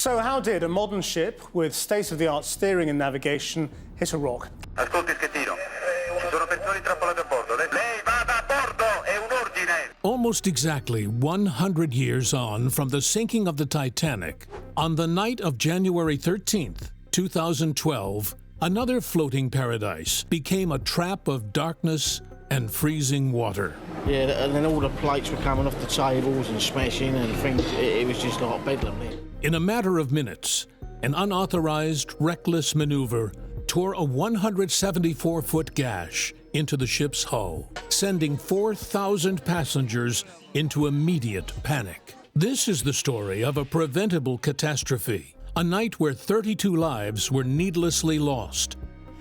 So how did a modern ship with state-of-the-art steering and navigation hit a rock? Ascolti Schettino, ci sono persone intrappolate a bordo. Lei vada a bordo, è un ordine! Almost exactly 100 years on from the sinking of the Titanic, on the night of January 13th, 2012, another floating paradise became a trap of darkness and freezing water. Yeah, and then all the plates were coming off the tables and smashing and things. It was just like bedlam there. In a matter of minutes, an unauthorized, reckless maneuver tore a 174-foot gash into the ship's hull, sending 4,000 passengers into immediate panic. This is the story of a preventable catastrophe, a night where 32 lives were needlessly lost,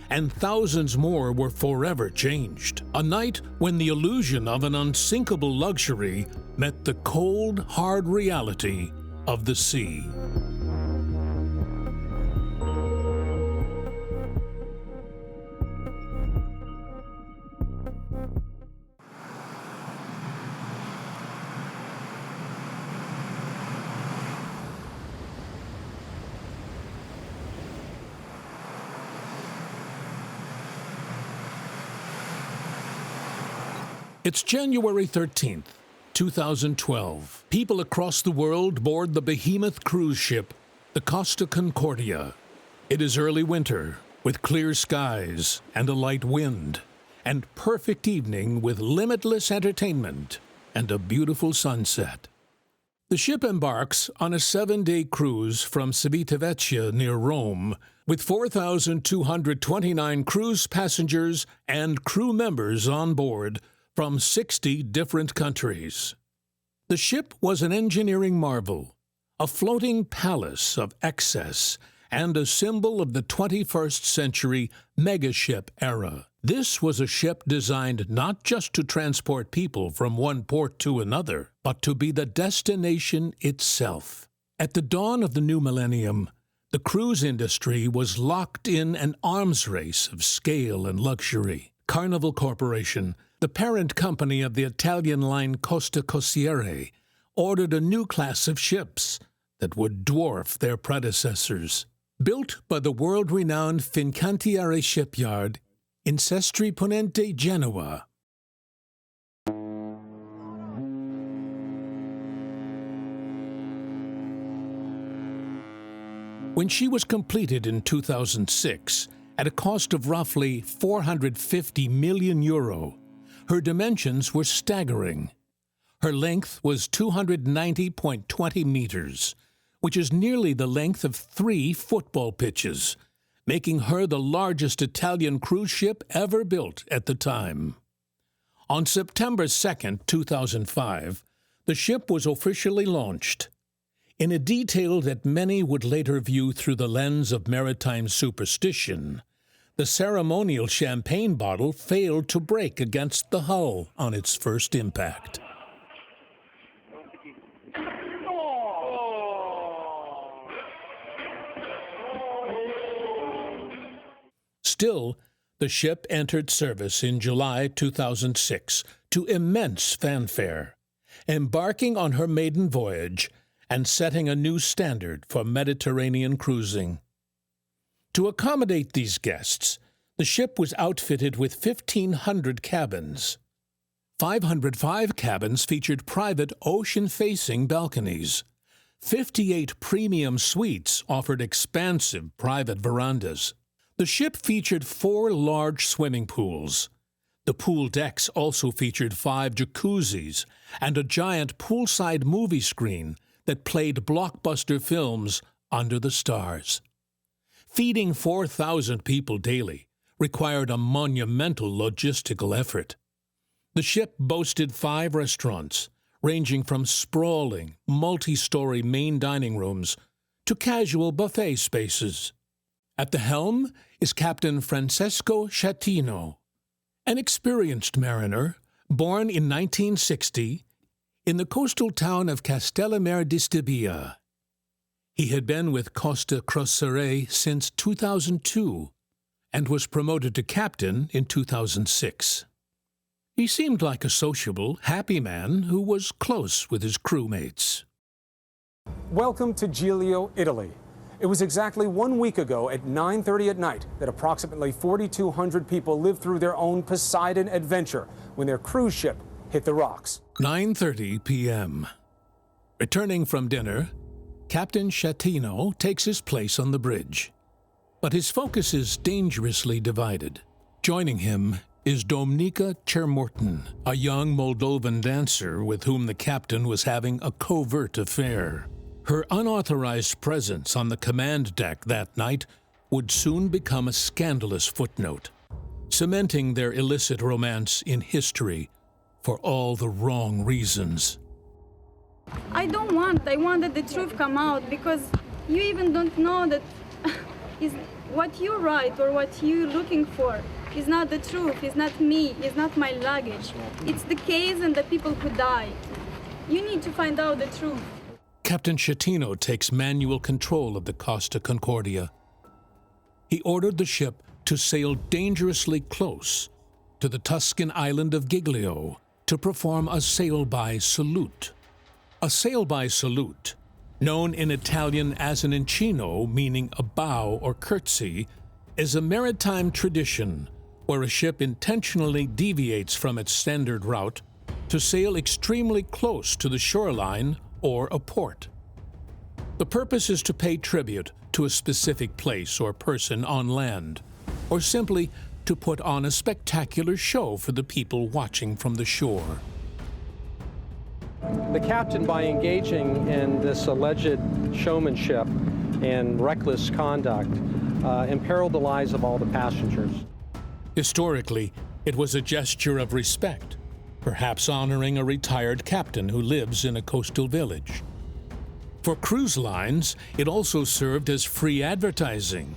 and thousands more were forever changed. A night when the illusion of an unsinkable luxury met the cold, hard reality of the sea. It's January 13th, 2012. People across the world board the behemoth cruise ship, the Costa Concordia. It is early winter, with clear skies and a light wind, and perfect evening with limitless entertainment and a beautiful sunset. The ship embarks on a 7-day cruise from Civitavecchia near Rome, with 4,229 cruise passengers and crew members on board from 60 different countries. The ship was an engineering marvel, a floating palace of excess, and a symbol of the 21st century megaship era. This was a ship designed not just to transport people from one port to another, but to be the destination itself. At the dawn of the new millennium, the cruise industry was locked in an arms race of scale and luxury. Carnival Corporation, the parent company of the Italian line Costa Concordia, ordered a new class of ships that would dwarf their predecessors. Built by the world-renowned Fincantieri shipyard in Sestri Ponente, Genoa. When she was completed in 2006, at a cost of roughly 450 million euro, her dimensions were staggering. Her length was 290.20 meters, which is nearly the length of 3 football pitches, making her the largest Italian cruise ship ever built at the time. On September 2, 2005, the ship was officially launched. In a detail that many would later view through the lens of maritime superstition, the ceremonial champagne bottle failed to break against the hull on its first impact. Still, the ship entered service in July 2006 to immense fanfare, embarking on her maiden voyage and setting a new standard for Mediterranean cruising. To accommodate these guests, the ship was outfitted with 1,500 cabins. 505 cabins featured private ocean-facing balconies. 58 premium suites offered expansive private verandas. The ship featured 4 large swimming pools. The pool decks also featured 5 jacuzzis and a giant poolside movie screen that played blockbuster films under the stars. Feeding 4,000 people daily required a monumental logistical effort. The ship boasted 5 restaurants, ranging from sprawling, multi-story main dining rooms to casual buffet spaces. At the helm is Captain Francesco Schettino, an experienced mariner born in 1960 in the coastal town of Castellammare di Stabia. He had been with Costa Concordia since 2002 and was promoted to captain in 2006. He seemed like a sociable, happy man who was close with his crewmates. Welcome to Giglio, Italy. It was exactly 1 week ago at 9:30 at night that approximately 4,200 people lived through their own Poseidon adventure when their cruise ship hit the rocks. 9:30 p.m. Returning from dinner, Captain Schettino takes his place on the bridge. But his focus is dangerously divided. Joining him is Domnica Chermorton, a young Moldovan dancer with whom the captain was having a covert affair. Her unauthorized presence on the command deck that night would soon become a scandalous footnote, cementing their illicit romance in history for all the wrong reasons. I want that the truth come out, because you even don't know that is what you write or what you're looking for is not the truth, is not me, is not my luggage. It's the case and the people who died. You need to find out the truth. Captain Schettino takes manual control of the Costa Concordia. He ordered the ship to sail dangerously close to the Tuscan island of Giglio to perform a sail-by salute. A sail-by salute, known in Italian as an incino, meaning a bow or curtsy, is a maritime tradition where a ship intentionally deviates from its standard route to sail extremely close to the shoreline or a port. The purpose is to pay tribute to a specific place or person on land, or simply to put on a spectacular show for the people watching from the shore. The captain, by engaging in this alleged showmanship and reckless conduct, imperiled the lives of all the passengers. Historically, it was a gesture of respect, perhaps honoring a retired captain who lives in a coastal village. For cruise lines, it also served as free advertising.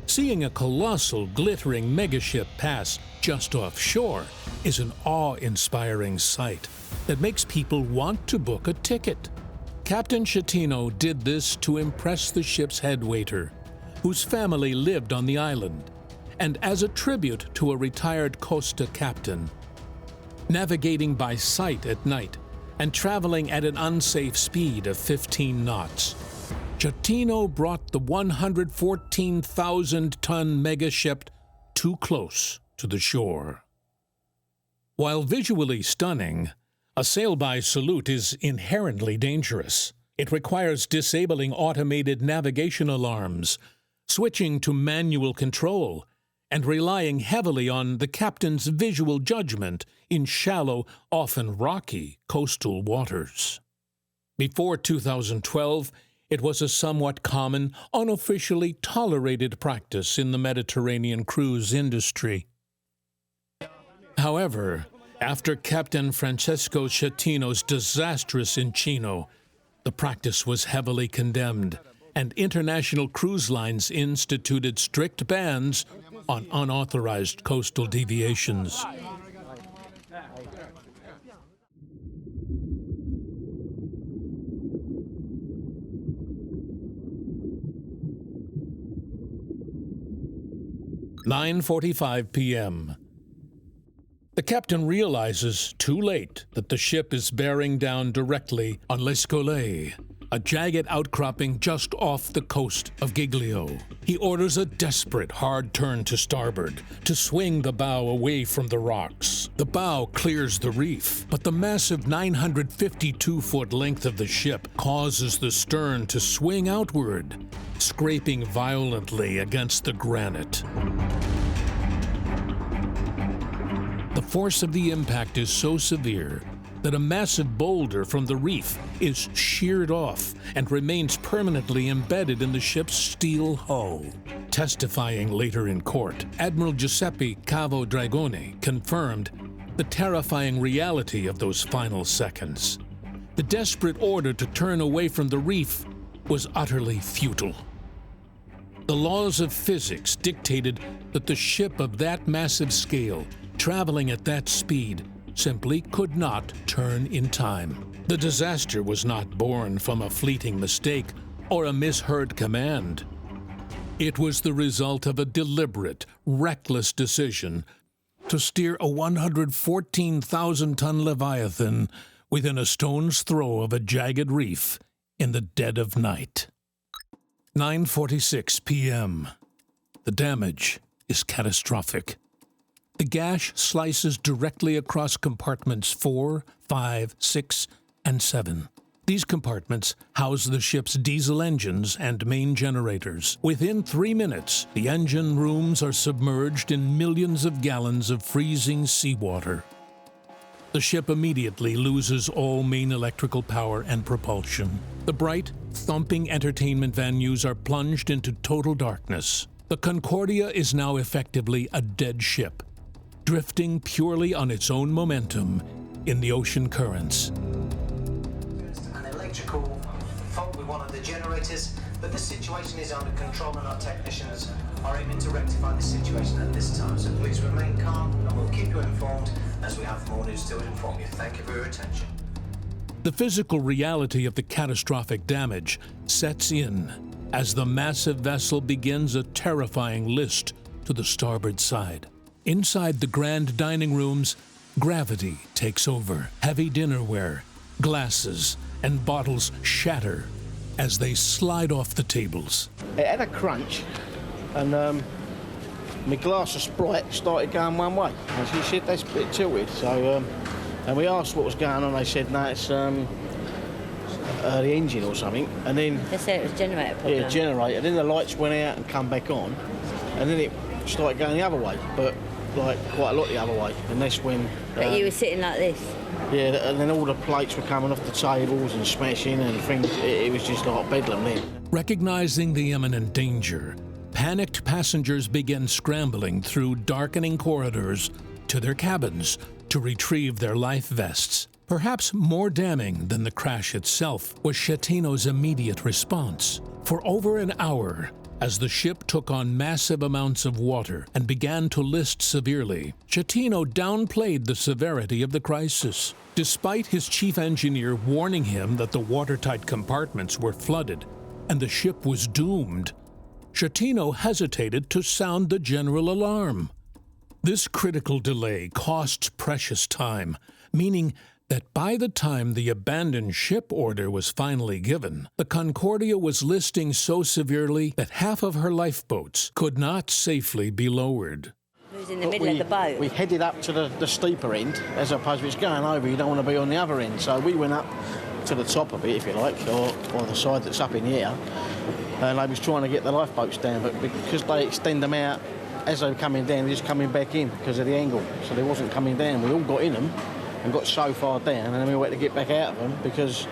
Seeing a colossal, glittering megaship pass just offshore is an awe-inspiring sight that makes people want to book a ticket. Captain Schettino did this to impress the ship's head waiter, whose family lived on the island, and as a tribute to a retired Costa captain. Navigating by sight at night and traveling at an unsafe speed of 15 knots, Schettino brought the 114,000-ton megaship too close to the shore. While visually stunning, a sail-by salute is inherently dangerous. It requires disabling automated navigation alarms, switching to manual control, and relying heavily on the captain's visual judgment in shallow, often rocky, coastal waters. Before 2012, it was a somewhat common, unofficially tolerated practice in the Mediterranean cruise industry. However, after Captain Francesco Schettino's disastrous incino, the practice was heavily condemned, and international cruise lines instituted strict bans on unauthorized coastal deviations. "9:45 p.m. The captain realizes too late that the ship is bearing down directly on l'Escole, a jagged outcropping just off the coast of Giglio. He orders a desperate hard turn to starboard to swing the bow away from the rocks. The bow clears the reef, but the massive 952-foot length of the ship causes the stern to swing outward, scraping violently against the granite. The force of the impact is so severe that a massive boulder from the reef is sheared off and remains permanently embedded in the ship's steel hull. Testifying later in court, Admiral Giuseppe Cavo Dragone confirmed the terrifying reality of those final seconds. The desperate order to turn away from the reef was utterly futile. The laws of physics dictated that the ship of that massive scale, traveling at that speed, simply could not turn in time. The disaster was not born from a fleeting mistake or a misheard command. It was the result of a deliberate, reckless decision to steer a 114,000-ton Leviathan within a stone's throw of a jagged reef in the dead of night. 9:46 p.m. The damage is catastrophic. The gash slices directly across compartments 4, 5, 6, and 7. These compartments house the ship's diesel engines and main generators. Within 3 minutes, the engine rooms are submerged in millions of gallons of freezing seawater. The ship immediately loses all main electrical power and propulsion. The bright, thumping entertainment venues are plunged into total darkness. The Concordia is now effectively a dead ship, drifting purely on its own momentum in the ocean currents. An electrical fault with one of the generators, but the situation is under control and our technicians are aiming to rectify the situation at this time. So please remain calm and we'll keep you informed as we have more news to inform you. Thank you for your attention. The physical reality of the catastrophic damage sets in as the massive vessel begins a terrifying list to the starboard side. Inside the grand dining rooms, gravity takes over. Heavy dinnerware, glasses, and bottles shatter as they slide off the tables. It had a crunch, and my glass of Sprite started going one way. And she said that's a bit tilted. So, and we asked what was going on. They said no, it's the engine or something. And then they said it was generator problem. Yeah, generator. Then the lights went out and come back on, and then it started going the other way, but like quite a lot the other way. And that's when. But you were sitting like this. Yeah, and then all the plates were coming off the tables and smashing and things. It was just like bedlam then. Recognizing the imminent danger, panicked passengers began scrambling through darkening corridors to their cabins to retrieve their life vests. Perhaps more damning than the crash itself was Schettino's immediate response. For over an hour, as the ship took on massive amounts of water and began to list severely, Schettino downplayed the severity of the crisis. Despite his chief engineer warning him that the watertight compartments were flooded and the ship was doomed, Schettino hesitated to sound the general alarm. This critical delay costs precious time, meaning that by the time the abandoned ship order was finally given, the Concordia was listing so severely that half of her lifeboats could not safely be lowered. It was in the middle of the boat. We headed up to the steeper end, as opposed to it's going over, you don't want to be on the other end. So we went up to the top of it, if you like, or the side that's up in the air, and they was trying to get the lifeboats down, but because they extend them out as they were coming down, they're just coming back in because of the angle. So they wasn't coming down. We all got in them and got so far down, and then we had to get back out of them because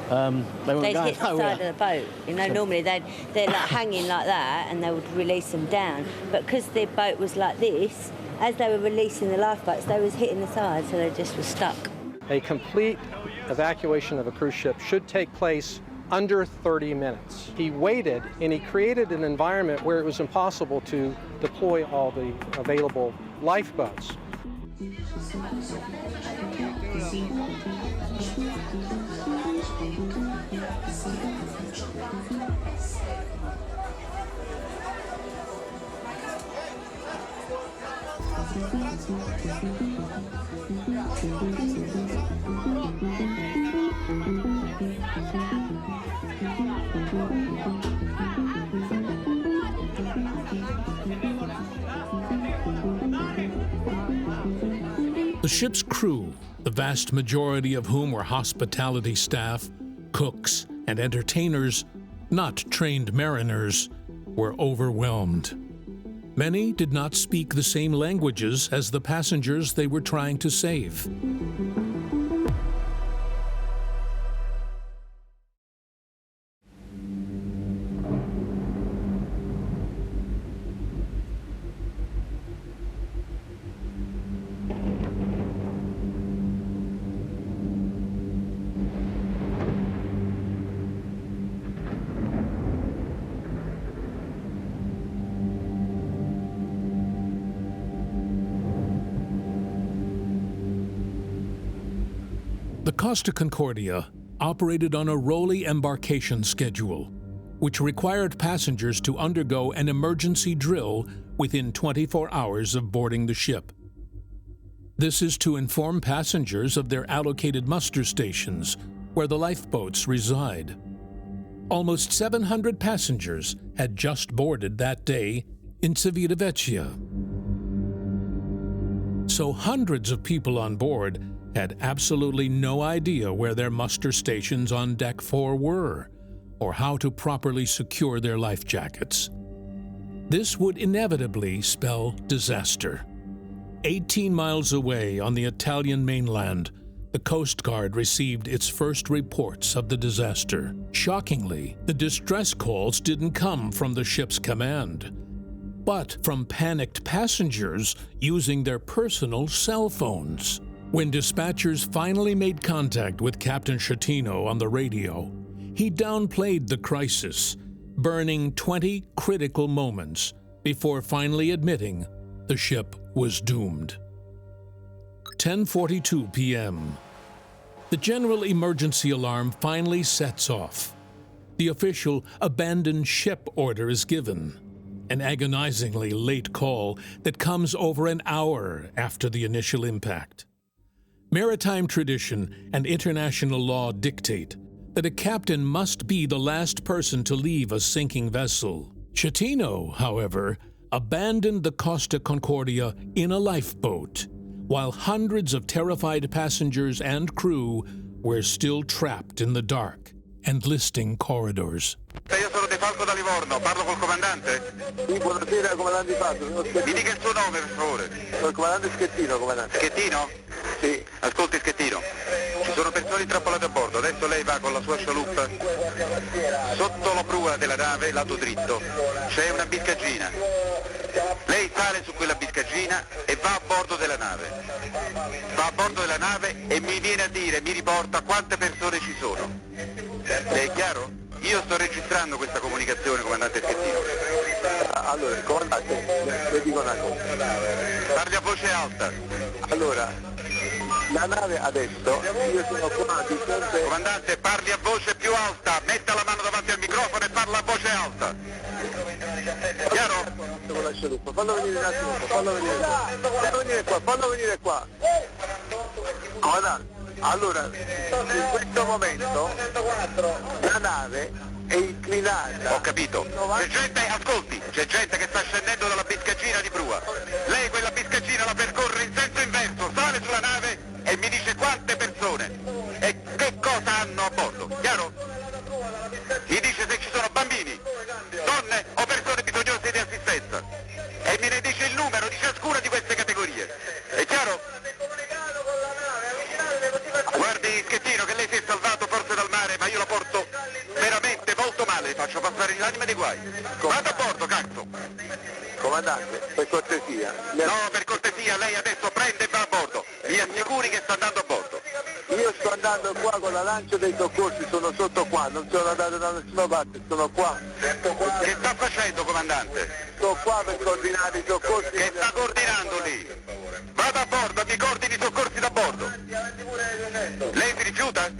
they weren't going They'd hit the nowhere. side of the boat. You know, normally they're like hanging like that and they would release them down. But because their boat was like this, as they were releasing the lifeboats, they was hitting the side, so they just were stuck. A complete evacuation of a cruise ship should take place under 30 minutes. He waited and he created an environment where it was impossible to deploy all the available lifeboats. The ship's crew, the vast majority of whom were hospitality staff, cooks, and entertainers, not trained mariners, were overwhelmed. Many did not speak the same languages as the passengers they were trying to save. The Costa Concordia operated on a rolling embarkation schedule, which required passengers to undergo an emergency drill within 24 hours of boarding the ship. This is to inform passengers of their allocated muster stations, where the lifeboats reside. Almost 700 passengers had just boarded that day in Civitavecchia. So hundreds of people on board had absolutely no idea where their muster stations on Deck 4 were, or how to properly secure their life jackets. This would inevitably spell disaster. 18 miles away on the Italian mainland, the Coast Guard received its first reports of the disaster. Shockingly, the distress calls didn't come from the ship's command, but from panicked passengers using their personal cell phones. When dispatchers finally made contact with Captain Schettino on the radio, he downplayed the crisis, burning 20 critical moments before finally admitting the ship was doomed. 10:42 p.m. The general emergency alarm finally sets off. The official abandon ship order is given, an agonizingly late call that comes over an hour after the initial impact. Maritime tradition and international law dictate that a captain must be the last person to leave a sinking vessel. Schettino, however, abandoned the Costa Concordia in a lifeboat, while hundreds of terrified passengers and crew were still trapped in the dark and listing corridors. Io sono De Falco da Livorno, parlo col comandante? Sì, buonasera, comandante Falco. Mi dica il suo nome, per favore. Sono il comandante Schettino, comandante. Schettino? Sì. Ascolti Schettino, ci sono persone intrappolate a bordo, adesso lei va con la sua scialuppa. Sotto la prua della nave, lato dritto, c'è una biscaggina. Lei sale su quella biscaggina e va a bordo della nave. Va a bordo della nave e mi viene a dire, mi riporta quante persone ci sono. Le è chiaro? Io sto registrando questa comunicazione, comandante Schettino. Allora, comandante, le dico una cosa. Parli a voce alta. Allora, la nave adesso, io sono qua di fronte... Comandante, parli a voce più alta, metta la mano davanti al microfono e parla a voce alta. Chiaro? Con la scialuppa, fallo venire un attimo, fallo venire qua. Comandante, allora, in questo momento la nave è inclinata. Ho capito. C'è gente, ascolti, c'è gente che sta scendendo dalla biscaggina di prua. Lei quella biscaggina la percorre in senso inverso, sale sulla nave e mi dice quante persone e che cosa hanno a bordo, chiaro? Mi dice se ci sono bambini, donne o persone bisognose di assistenza e me ne dice il numero di ciascuna di queste categorie. È chiaro? Guardi Schettino che lei si è salvato forse dal mare, ma io la porto veramente molto male, faccio passare l'anima dei guai. Vado a bordo, cazzo! Comandante, per cortesia. No, per cortesia, lei adesso prende e va a bordo. Mi assicuri che sta andando a bordo. Io sto andando qua con la lancia dei soccorsi, sono sotto qua, non sono andato da nessuna parte, sono qua. Che sta facendo, comandante? Sto qua per coordinare i soccorsi. Che sta coordinando lì? Vada a bordo, mi coordini i soccorsi da bordo. Lei si rifiuta?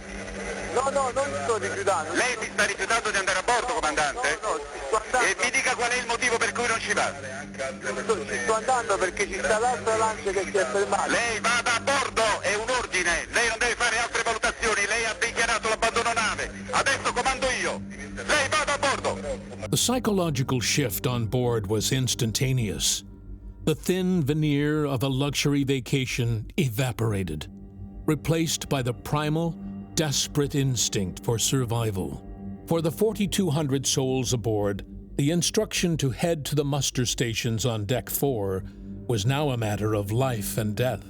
No, non mi sto rifiutando. Lei si sta rifiutando di andare a bordo, comandante? No, sto andando. E mi dica qual è il motivo per cui non ci va. Sto andando perché ci sta l'altra lancia che si è fermata. Lei vada a bordo, è un ordine. Lei non deve fare altre valutazioni. Lei ha dichiarato l'abbandono nave. Adesso comando io. Lei vada a bordo. The psychological shift on board was instantaneous. The thin veneer of a luxury vacation evaporated, replaced by the primal, desperate instinct for survival. For the 4,200 souls aboard, the instruction to head to the muster stations on Deck 4 was now a matter of life and death.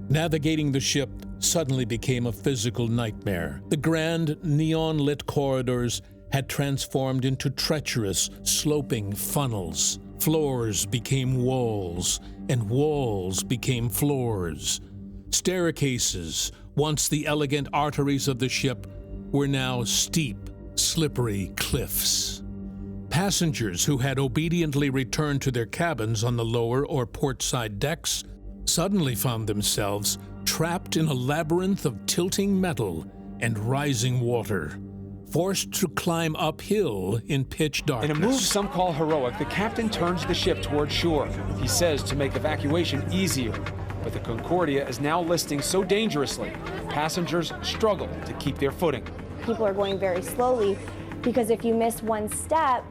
Navigating the ship suddenly became a physical nightmare. The grand, neon-lit corridors had transformed into treacherous, sloping funnels. Floors became walls, and walls became floors. Staircases, once the elegant arteries of the ship, were now steep, slippery cliffs. Passengers who had obediently returned to their cabins on the lower or portside decks suddenly found themselves trapped in a labyrinth of tilting metal and rising water, forced to climb uphill in pitch darkness. In a move some call heroic, the captain turns the ship toward shore. He says to make evacuation easier. But the Concordia is now listing so dangerously, passengers struggle to keep their footing. People are going very slowly, Because if you miss one step,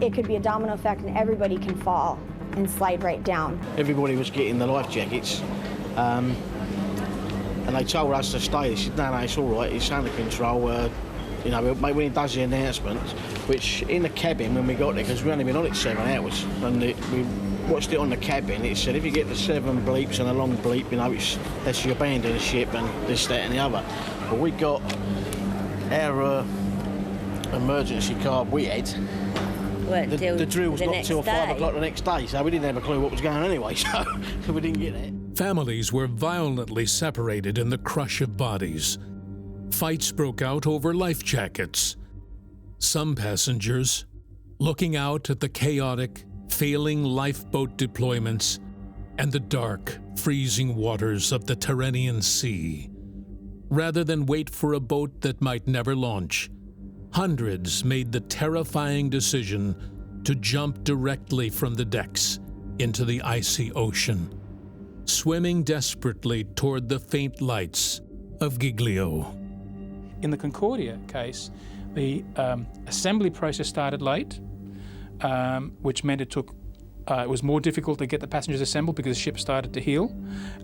it could be a domino effect and everybody can fall and slide right down. Everybody was getting the life jackets, and they told us to stay. They said, no, it's all right, it's under control. You know, when he does the announcement, which in the cabin when we got there, because we only been on it 7 hours, and we watched it on the cabin, it said if you get the 7 bleeps and a long bleep, you know, that's you abandon the ship and this, that and the other. But we got our emergency card we had. The drill's not till 5 o'clock the next day, so we didn't have a clue what was going on anyway, so we didn't get it. Families were violently separated in the crush of bodies. Fights broke out over life jackets. Some passengers, looking out at the chaotic, failing lifeboat deployments and the dark, freezing waters of the Tyrrhenian Sea. Rather than wait for a boat that might never launch, hundreds made the terrifying decision to jump directly from the decks into the icy ocean, swimming desperately toward the faint lights of Giglio. In the Concordia case, the assembly process started late, which meant it was more difficult to get the passengers assembled because the ship started to heel.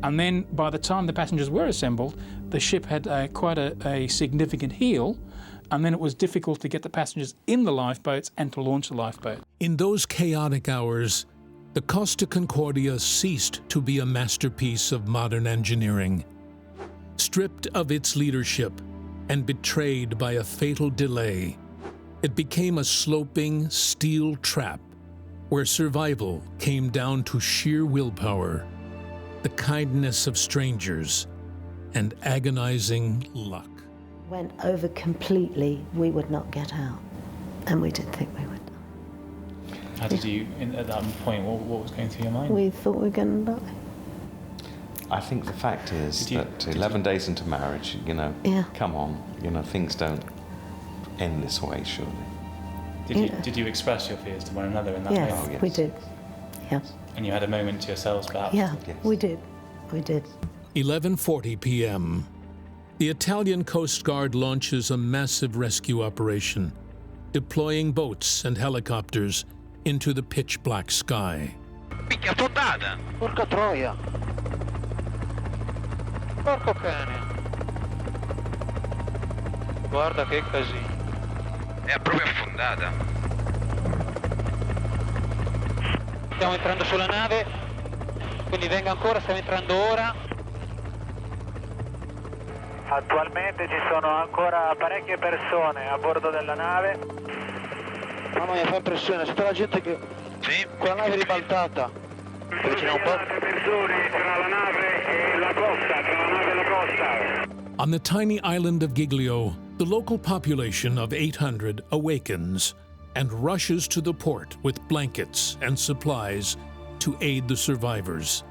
And then by the time the passengers were assembled, the ship had quite a significant heel, and then it was difficult to get the passengers in the lifeboats and to launch the lifeboat. In those chaotic hours, the Costa Concordia ceased to be a masterpiece of modern engineering. Stripped of its leadership and betrayed by a fatal delay, it became a sloping steel trap where survival came down to sheer willpower, the kindness of strangers, and agonizing luck. Went over completely, we would not get out, and we did think we would. How did you, at that point, what was going through your mind? We thought we were going to die. I think the fact is that 11 days into marriage, you know, come on, you know, things don't end this way, surely. Did you express your fears to one another in that way? Yes, we did. Yeah. And you had a moment to yourselves, perhaps? Yeah, we did. We did. 11:40 p.m. The Italian Coast Guard launches a massive rescue operation, deploying boats and helicopters into the pitch-black sky. Picchia affondata! Porca troia! Porco cane! Guarda che casino! È proprio affondata. Stiamo entrando sulla nave, quindi venga ancora, stiamo entrando ora. Attualmente ci sono ancora parecchie persone a bordo della nave. Mamma mia, fa impressione, c'è la gente che... Sì. Quella nave è ribaltata. Avviciniamo un po'. Persone tra la nave e la costa, tra la nave e la costa. On the tiny island of Giglio, the local population of 800 awakens and rushes to the port with blankets and supplies to aid the survivors.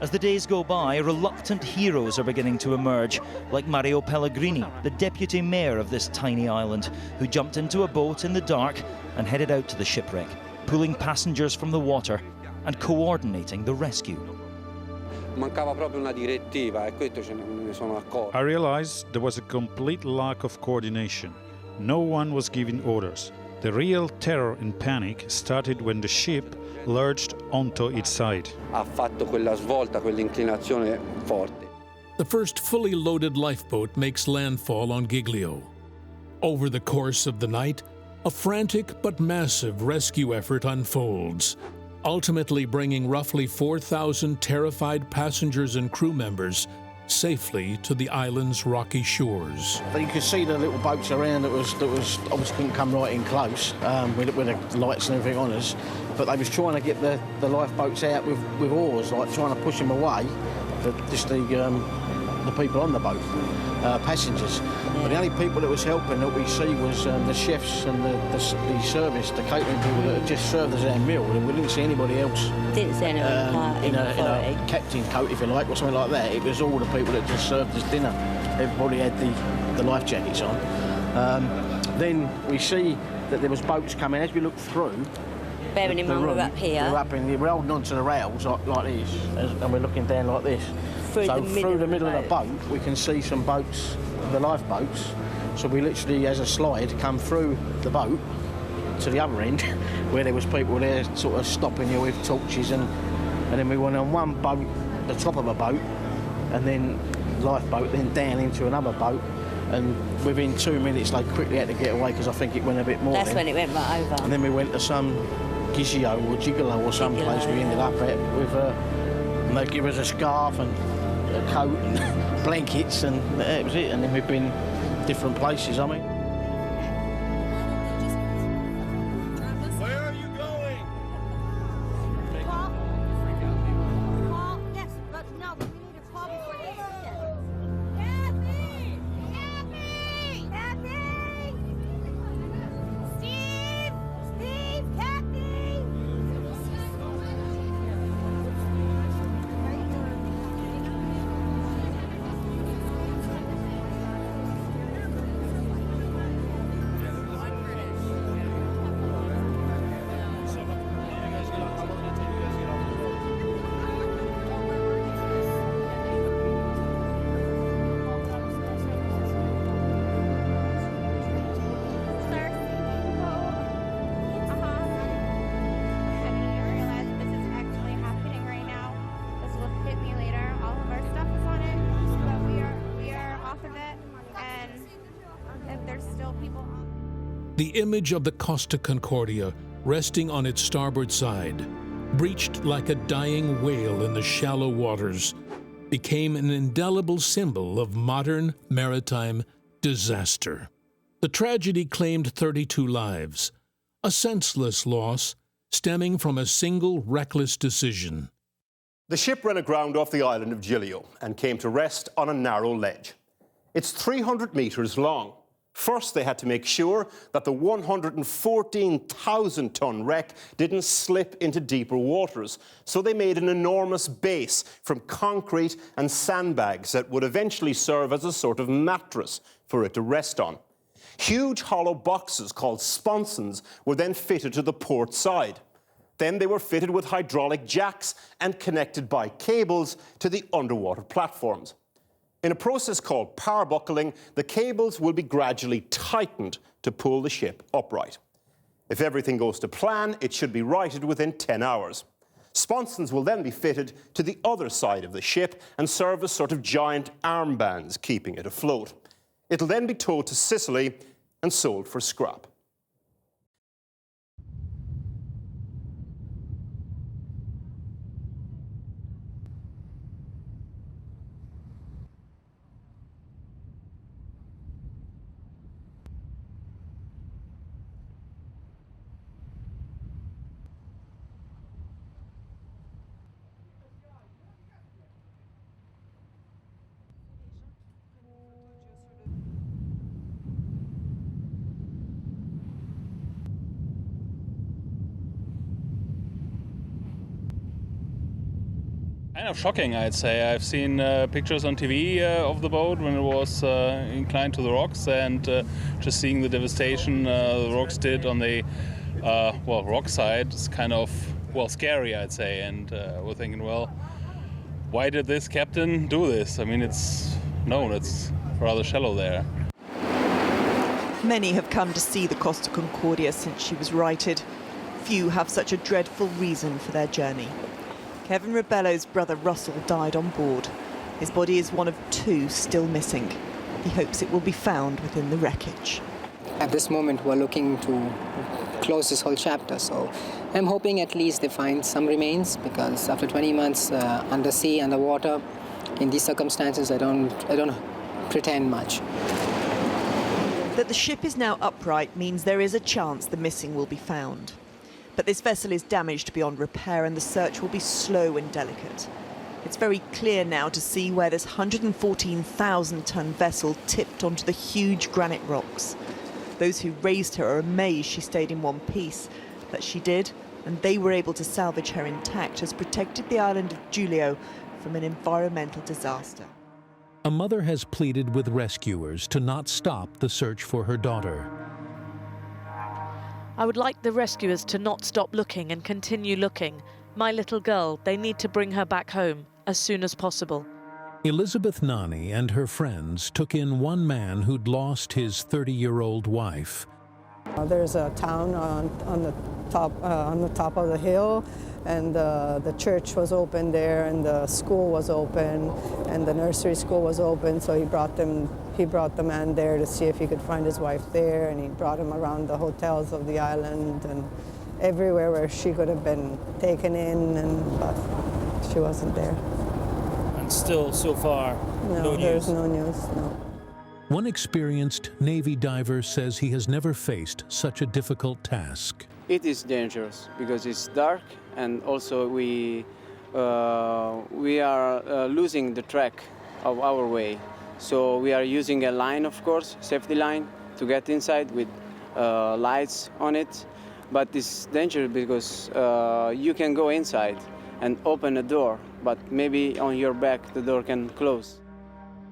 As the days go by, reluctant heroes are beginning to emerge, like Mario Pellegrini, the deputy mayor of this tiny island, who jumped into a boat in the dark and headed out to the shipwreck, pulling passengers from the water and coordinating the rescue. Mancava proprio una direttiva e questo ce ne sono accorto. I realized there was a complete lack of coordination. No one was giving orders. The real terror and panic started when the ship lurched onto its side. Ha fatto quella svolta, quell'inclinazione forte. The first fully loaded lifeboat makes landfall on Giglio. Over the course of the night, a frantic but massive rescue effort unfolds, ultimately bringing roughly 4,000 terrified passengers and crew members safely to the island's rocky shores. But you could see the little boats around that was obviously couldn't come right in close with the lights and everything on us. But they was trying to get the lifeboats out with oars, like trying to push them away. Just the people on the boat, passengers. But the only people that was helping that we see was the chefs and the service, the catering people that had just served us our meal, and we didn't see anybody else. Didn't see anyone in a captain coat, if you like, or something like that. It was all the people that just served us dinner. Everybody had the life jackets on. Then we see that there was boats coming as we looked through. Bearing in mind we're up here. We're holding onto the rails like this, and we're looking down like this. Through the middle of the boat, we can see some boats, the lifeboats, So we literally, as a slide, come through the boat to the other end, where there was people there sort of stopping you with torches, and then we went on one boat, the top of a boat, and then lifeboat, then down into another boat, and within 2 minutes they quickly had to get away because I think it went a bit more. That's when it went right over. And then we went to some Giglio or Giglio or some place we ended up at with and they give us a scarf and a coat and blankets, and that was it. And then we've been different places, I mean. Where are you going? Paul? Yes, but no, we need to call before they see us. Kathy! Kathy! Kathy! Steve! Steve! Kathy! The image of the Costa Concordia, resting on its starboard side, breached like a dying whale in the shallow waters, became an indelible symbol of modern maritime disaster. The tragedy claimed 32 lives, a senseless loss stemming from a single reckless decision. The ship ran aground off the island of Giglio and came to rest on a narrow ledge. It's 300 metres long. First, they had to make sure that the 114,000-ton wreck didn't slip into deeper waters, so they made an enormous base from concrete and sandbags that would eventually serve as a sort of mattress for it to rest on. Huge hollow boxes called sponsons were then fitted to the port side. Then they were fitted with hydraulic jacks and connected by cables to the underwater platforms. In a process called power buckling, the cables will be gradually tightened to pull the ship upright. If everything goes to plan, it should be righted within 10 hours. Sponsons will then be fitted to the other side of the ship and serve as sort of giant armbands, keeping it afloat. It'll then be towed to Sicily and sold for scrap. Kind of shocking, I'd say. I've seen pictures on TV of the boat when it was inclined to the rocks, and just seeing the devastation the rocks did on the rock side is kind of, scary, I'd say. And we're thinking, well, why did this captain do this? I mean, it's known, it's rather shallow there. Many have come to see the Costa Concordia since she was righted. Few have such a dreadful reason for their journey. Kevin Rebello's brother Russell died on board. His body is one of 2 still missing. He hopes it will be found within the wreckage. At this moment, we're looking to close this whole chapter, so I'm hoping at least they find some remains, because after 20 months undersea, underwater, in these circumstances, I don't pretend much. That the ship is now upright means there is a chance the missing will be found. But this vessel is damaged beyond repair and the search will be slow and delicate. It's very clear now to see where this 114,000-ton vessel tipped onto the huge granite rocks. Those who raised her are amazed she stayed in one piece. That she did, and they were able to salvage her intact, has protected the island of Giglio from an environmental disaster. A mother has pleaded with rescuers to not stop the search for her daughter. I would like the rescuers to not stop looking and continue looking. My little girl, they need to bring her back home as soon as possible. Elizabeth Nani and her friends took in one man who'd lost his 30-year-old wife. There's a town on the top of the hill, and the church was open there, and the school was open, and the nursery school was open. So he brought the man there to see if he could find his wife there, and he brought him around the hotels of the island and everywhere where she could have been taken in, but she wasn't there. And still, so far, no news? There's no news, no. One experienced Navy diver says he has never faced such a difficult task. It is dangerous because it's dark, and also we are losing the track of our way. So we are using a line, of course, safety line, to get inside with lights on it. But it's dangerous because you can go inside and open a door, but maybe on your back the door can close.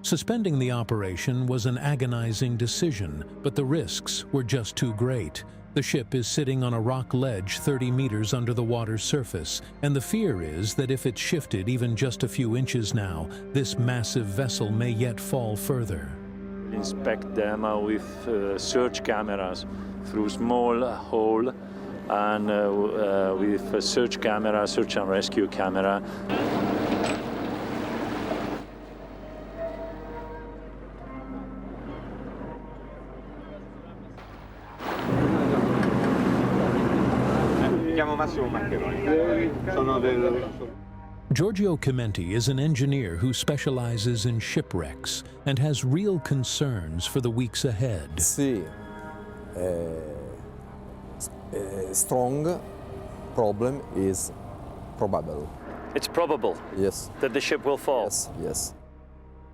Suspending the operation was an agonizing decision, but the risks were just too great. The ship is sitting on a rock ledge 30 meters under the water's surface, and the fear is that if it's shifted even just a few inches now, this massive vessel may yet fall further. Inspect them with search cameras through small hole and with a search camera, search and rescue camera. Giorgio Chimenti is an engineer who specializes in shipwrecks and has real concerns for the weeks ahead. Strong problem is probable. It's probable? Yes. That the ship will fall? Yes, yes.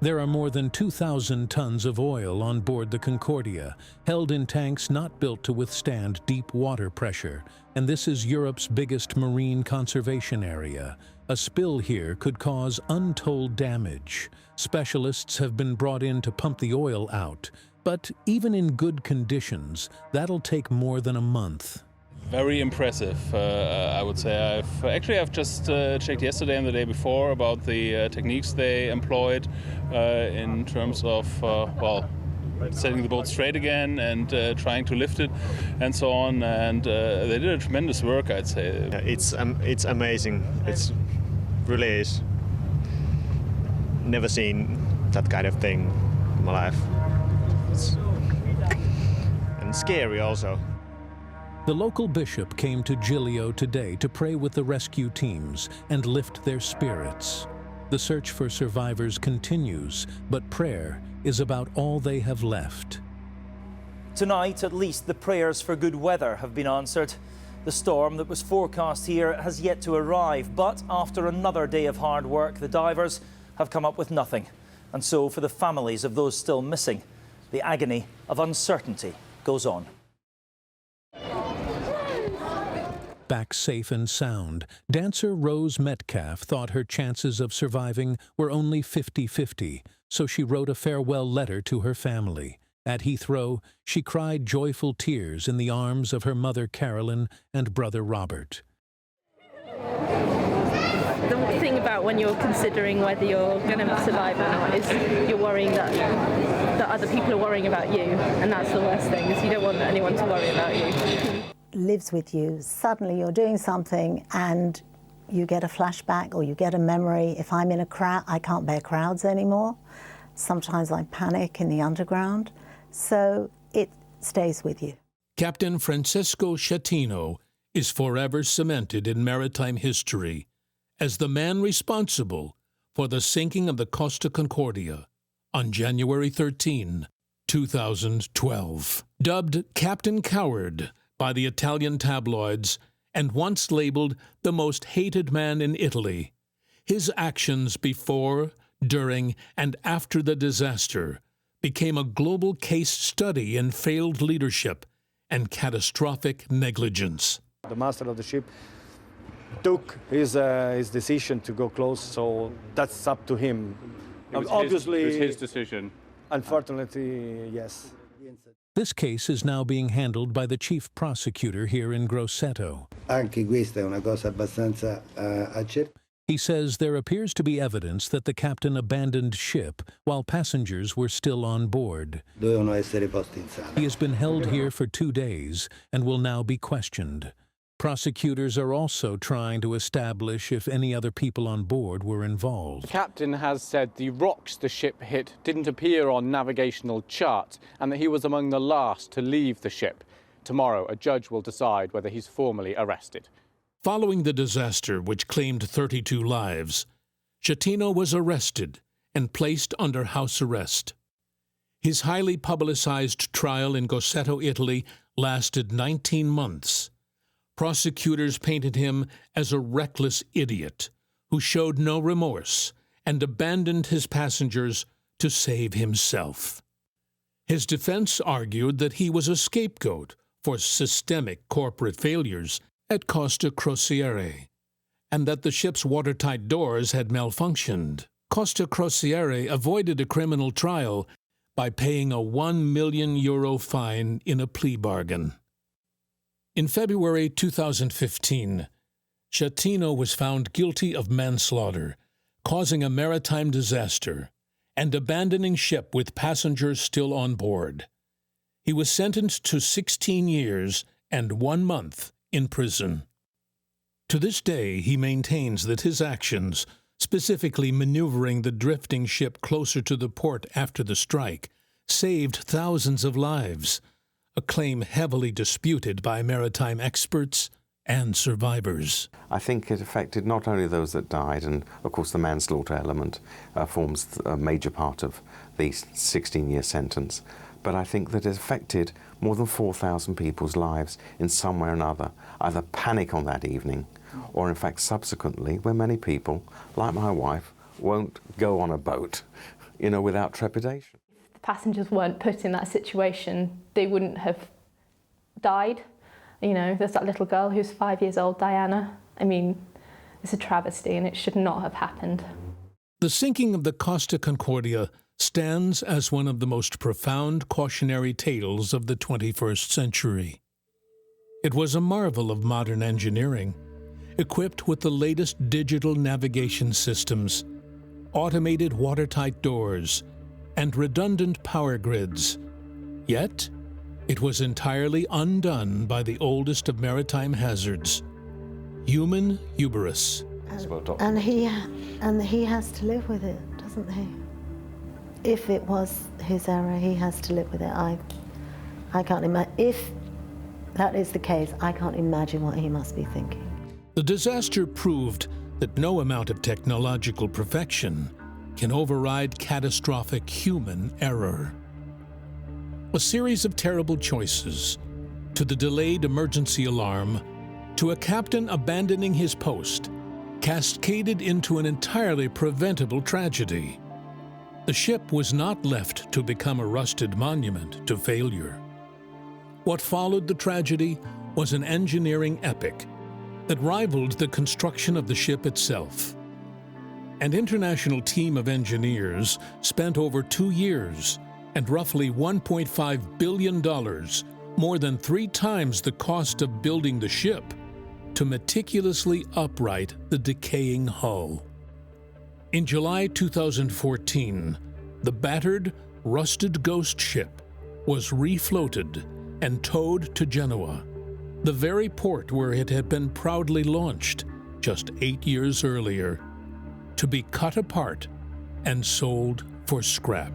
There are more than 2,000 tons of oil on board the Concordia, held in tanks not built to withstand deep water pressure, and this is Europe's biggest marine conservation area. A spill here could cause untold damage. Specialists have been brought in to pump the oil out, but even in good conditions, that'll take more than a month. Very impressive, I would say. I've just checked yesterday and the day before about the techniques they employed in terms of, setting the boat straight again and trying to lift it and so on. And they did a tremendous work, I'd say. It's amazing. It's really is. Never seen that kind of thing in my life. And scary also. The local bishop came to Giglio today to pray with the rescue teams and lift their spirits. The search for survivors continues, but prayer is about all they have left. Tonight, at least, the prayers for good weather have been answered. The storm that was forecast here has yet to arrive, but after another day of hard work, the divers have come up with nothing. And so, for the families of those still missing, the agony of uncertainty goes on. Back safe and sound, dancer Rose Metcalf thought her chances of surviving were only 50-50, so she wrote a farewell letter to her family. At Heathrow, she cried joyful tears in the arms of her mother Carolyn and brother Robert. The thing about when you're considering whether you're going to survive or not is you're worrying that other people are worrying about you, and that's the worst thing, is you don't want anyone to worry about you. Lives with you. Suddenly you're doing something and you get a flashback or you get a memory. If I'm in a crowd, I can't bear crowds anymore. Sometimes I panic in the underground. So it stays with you. Captain Francesco Schettino is forever cemented in maritime history as the man responsible for the sinking of the Costa Concordia on January 13, 2012. Dubbed Captain Coward by the Italian tabloids and once labeled the most hated man in Italy, his actions before, during, and after the disaster became a global case study in failed leadership and catastrophic negligence. The master of the ship took his decision to go close, so that's up to him. Obviously, it was his decision. Unfortunately, yes. This case is now being handled by the chief prosecutor here in Grosseto. Anche questa è una cosa abbastanza He says there appears to be evidence that the captain abandoned ship while passengers were still on board. He has been held here for 2 days and will now be questioned. Prosecutors are also trying to establish if any other people on board were involved. The captain has said the rocks the ship hit didn't appear on navigational charts and that he was among the last to leave the ship. Tomorrow, a judge will decide whether he's formally arrested. Following the disaster, which claimed 32 lives, Schettino was arrested and placed under house arrest. His highly publicized trial in Grosseto, Italy, lasted 19 months. Prosecutors painted him as a reckless idiot who showed no remorse and abandoned his passengers to save himself. His defense argued that he was a scapegoat for systemic corporate failures at Costa Concordia, and that the ship's watertight doors had malfunctioned. Costa Concordia avoided a criminal trial by paying a €1 million fine in a plea bargain. In February 2015, Schettino was found guilty of manslaughter, causing a maritime disaster, and abandoning ship with passengers still on board. He was sentenced to 16 years and 1 month in prison. To this day, he maintains that his actions, specifically maneuvering the drifting ship closer to the port after the strike, saved thousands of lives, a claim heavily disputed by maritime experts and survivors. I think it affected not only those that died, and of course the manslaughter element forms a major part of the 16-year sentence, but I think that it affected more than 4,000 people's lives in some way or another, either panic on that evening or in fact subsequently, where many people, like my wife, won't go on a boat, without trepidation. If the passengers weren't put in that situation, they wouldn't have died. There's that little girl who's 5 years old, Diana. It's a travesty and it should not have happened. The sinking of the Costa Concordia stands as one of the most profound cautionary tales of the 21st century. It was a marvel of modern engineering, equipped with the latest digital navigation systems, automated watertight doors, and redundant power grids. Yet, it was entirely undone by the oldest of maritime hazards, human hubris. And he has to live with it, doesn't he? If it was his error, he has to live with it. I can't imagine. If that is the case, I can't imagine what he must be thinking. The disaster proved that no amount of technological perfection can override catastrophic human error. A series of terrible choices, to the delayed emergency alarm, to a captain abandoning his post, cascaded into an entirely preventable tragedy. The ship was not left to become a rusted monument to failure. What followed the tragedy was an engineering epic that rivaled the construction of the ship itself. An international team of engineers spent over 2 years and roughly $1.5 billion, more than 3 times the cost of building the ship, to meticulously upright the decaying hull. In July 2014, the battered, rusted ghost ship was refloated and towed to Genoa, the very port where it had been proudly launched just 8 years earlier, to be cut apart and sold for scrap.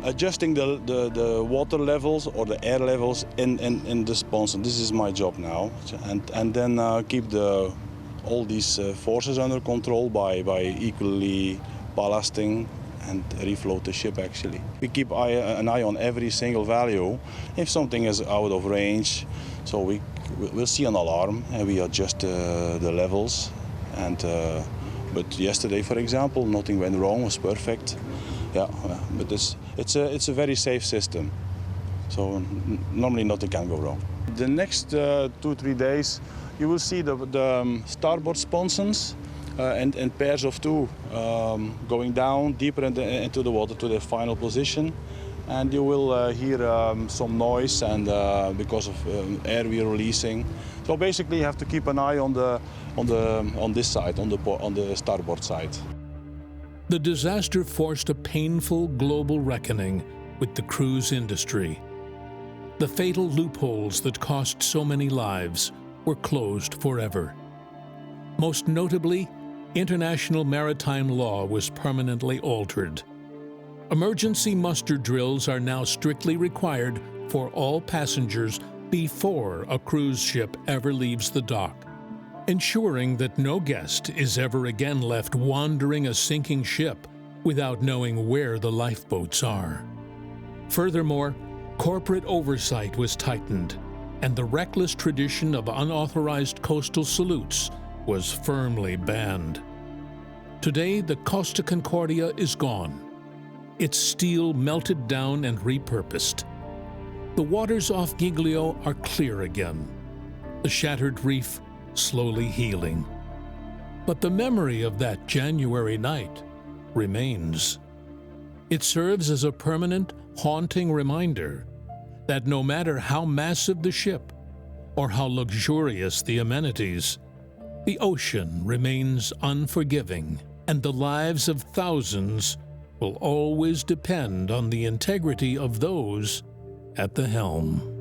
adjusting the water levels or the air levels in the sponson. This is my job now, and then keep all these forces under control by equally ballasting and refloat the ship. Actually, we keep an eye on every single value. If something is out of range, so we'll see an alarm and we adjust the levels. And but yesterday, for example, nothing went wrong. It was perfect. Yeah, but it's a very safe system. So normally nothing can go wrong. The next 2-3 days, you will see the starboard sponsons in pairs of 2 going down deeper into the water to their final position. And you will hear some noise and because of air we are releasing. So basically you have to keep an eye on this side, on the starboard side. The disaster forced a painful global reckoning with the cruise industry. The fatal loopholes that cost so many lives were closed forever. Most notably, international maritime law was permanently altered. Emergency muster drills are now strictly required for all passengers before a cruise ship ever leaves the dock, ensuring that no guest is ever again left wandering a sinking ship without knowing where the lifeboats are. Furthermore, corporate oversight was tightened, and the reckless tradition of unauthorized coastal salutes was firmly banned. Today, the Costa Concordia is gone, its steel melted down and repurposed. The waters off Giglio are clear again, the shattered reef slowly healing. But the memory of that January night remains. It serves as a permanent, haunting reminder that no matter how massive the ship or how luxurious the amenities, the ocean remains unforgiving, and the lives of thousands will always depend on the integrity of those at the helm.